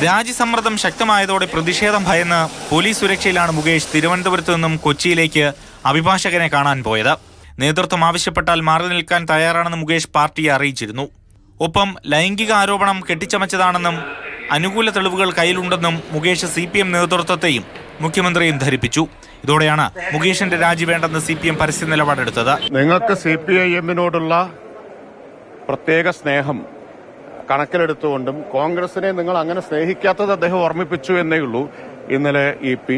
രാജ്യസമ്മർദ്ദം ശക്തമായതോടെ പ്രതിഷേധം ഭയന്ന് പോലീസ് സുരക്ഷയിലാണ് മുകേഷ് തിരുവനന്തപുരത്ത് നിന്നും കൊച്ചിയിലേക്ക് അഭിഭാഷകനെ കാണാൻ പോയത്. നേതൃത്വം ആവശ്യപ്പെട്ടാൽ മാറി നിൽക്കാൻ തയ്യാറാണെന്ന് മുകേഷ് പാർട്ടിയെ അറിയിച്ചിരുന്നു. ഒപ്പം ലൈംഗിക ആരോപണം കെട്ടിച്ചമച്ചതാണെന്നും അനുകൂല തെളിവുകൾ കയ്യിലുണ്ടെന്നും മുകേഷ് CPM നേതൃത്വത്തെയും മുഖ്യമന്ത്രിയും ധരിപ്പിച്ചു. ഇതോടെയാണ് മുകേഷിന്റെ രാജി വേണ്ടെന്ന് CPM പരസ്യ നിലപാടെടുത്തത്. നിങ്ങൾക്ക് CPIM-നോടുള്ള പ്രത്യേക സ്നേഹം കണക്കിലെടുത്തുകൊണ്ടും കോൺഗ്രസിനെ നിങ്ങൾ അങ്ങനെ സ്നേഹിക്കാത്തത് അദ്ദേഹം ഓർമ്മിപ്പിച്ചു എന്നേ ഉള്ളൂ. ഇന്നലെ EP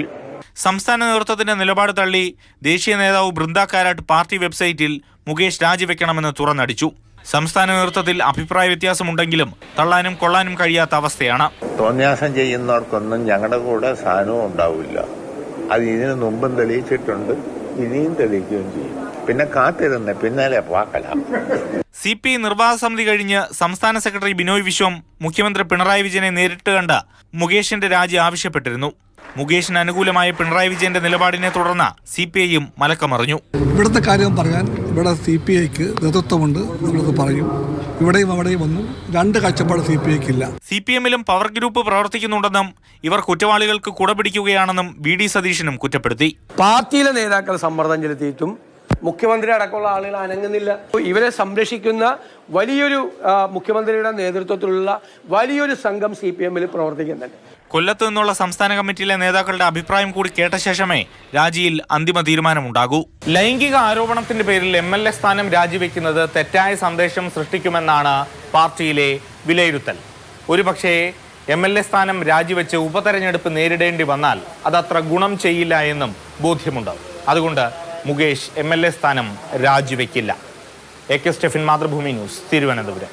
സംസ്ഥാന നേതൃത്വത്തിന്റെ നിലപാട് തള്ളി ദേശീയ നേതാവ് ബൃന്ദ കാരാട്ട് പാർട്ടി വെബ്സൈറ്റിൽ മുകേഷ് രാജിവെക്കണമെന്ന് തുറന്നടിച്ചു. സംസ്ഥാന നേതൃത്വത്തിൽ അഭിപ്രായ വ്യത്യാസമുണ്ടെങ്കിലും തള്ളാനും കൊള്ളാനും കഴിയാത്ത അവസ്ഥയാണ്. തോന്നിയാസം ചെയ്യുന്നവർക്കൊന്നും ഞങ്ങളുടെ കൂടെ സാധനവും ഉണ്ടാവില്ല. അത് ഇതിനു മുമ്പും തെളിയിച്ചിട്ടുണ്ട്, ഇനിയും തെളിയിക്കുകയും ചെയ്യും. പിന്നെ കാത്തിരുന്ന് പിന്നാലെ വാക്കല. CPI നിർവാഹക സമിതി കഴിഞ്ഞ് സംസ്ഥാന സെക്രട്ടറി ബിനോയ് വിശ്വം മുഖ്യമന്ത്രി പിണറായി വിജയനെ നേരിട്ട് കണ്ട് മുകേഷിന്റെ രാജി ആവശ്യപ്പെട്ടിരുന്നു. മുകേഷിന് അനുകൂലമായ പിണറായി വിജയന്റെ നിലപാടിനെ തുടർന്ന് CPIയും മലക്കമറിഞ്ഞു. ഇവിടുത്തെ കാര്യം പറയാൻ ഇവിടെ CPIക്ക് നേതൃത്വമുണ്ട് എന്നുള്ളത് പറയും. ഇവിടെയും അവിടെയും ഒന്നും രണ്ട് കാഴ്ചപ്പാട് CPIക്കില്ല. CPM-ലും പവർ ഗ്രൂപ്പ് പ്രവർത്തിക്കുന്നുണ്ടെന്നും ഇവർ കുറ്റവാളികൾക്ക് കുടപിടിക്കുകയാണെന്നും VD സതീശനും കുറ്റപ്പെടുത്തി. പാർട്ടിയിലെ നേതാക്കൾ സമ്മർദ്ദം ചെലുത്തിയിട്ടും മുഖ്യമന്ത്രി അടക്കമുള്ള ആളുകൾ അനങ്ങുന്നില്ല. ഇവരെ സംരക്ഷിക്കുന്ന വലിയൊരു മുഖ്യമന്ത്രിയുടെ നേതൃത്വത്തിലുള്ള വലിയൊരു സംഘം CPM-ൽ പ്രവർത്തിക്കുന്നുണ്ട്. കൊല്ലത്ത് നിന്നുള്ള സംസ്ഥാന കമ്മിറ്റിയിലെ നേതാക്കളുടെ അഭിപ്രായം കൂടി കേട്ട ശേഷമേ രാജിയിൽ അന്തിമ തീരുമാനമുണ്ടാകൂ. ലൈംഗിക ആരോപണത്തിന്റെ പേരിൽ MLA സ്ഥാനം രാജിവെക്കുന്നത് തെറ്റായ സന്ദേശം സൃഷ്ടിക്കുമെന്നാണ് പാർട്ടിയിലെ വിലയിരുത്തൽ. ഒരുപക്ഷേ MLA സ്ഥാനം രാജിവെച്ച് ഉപതെരഞ്ഞെടുപ്പ് നേരിടേണ്ടി വന്നാൽ അതത്ര ഗുണം ചെയ്യില്ല എന്നും ബോധ്യമുണ്ട്. അതുകൊണ്ട് മുകേഷ് MLA സ്ഥാനം രാജിവെക്കില്ല. AK Stephin, Mathrubhumi news, Thiruvananthapuram.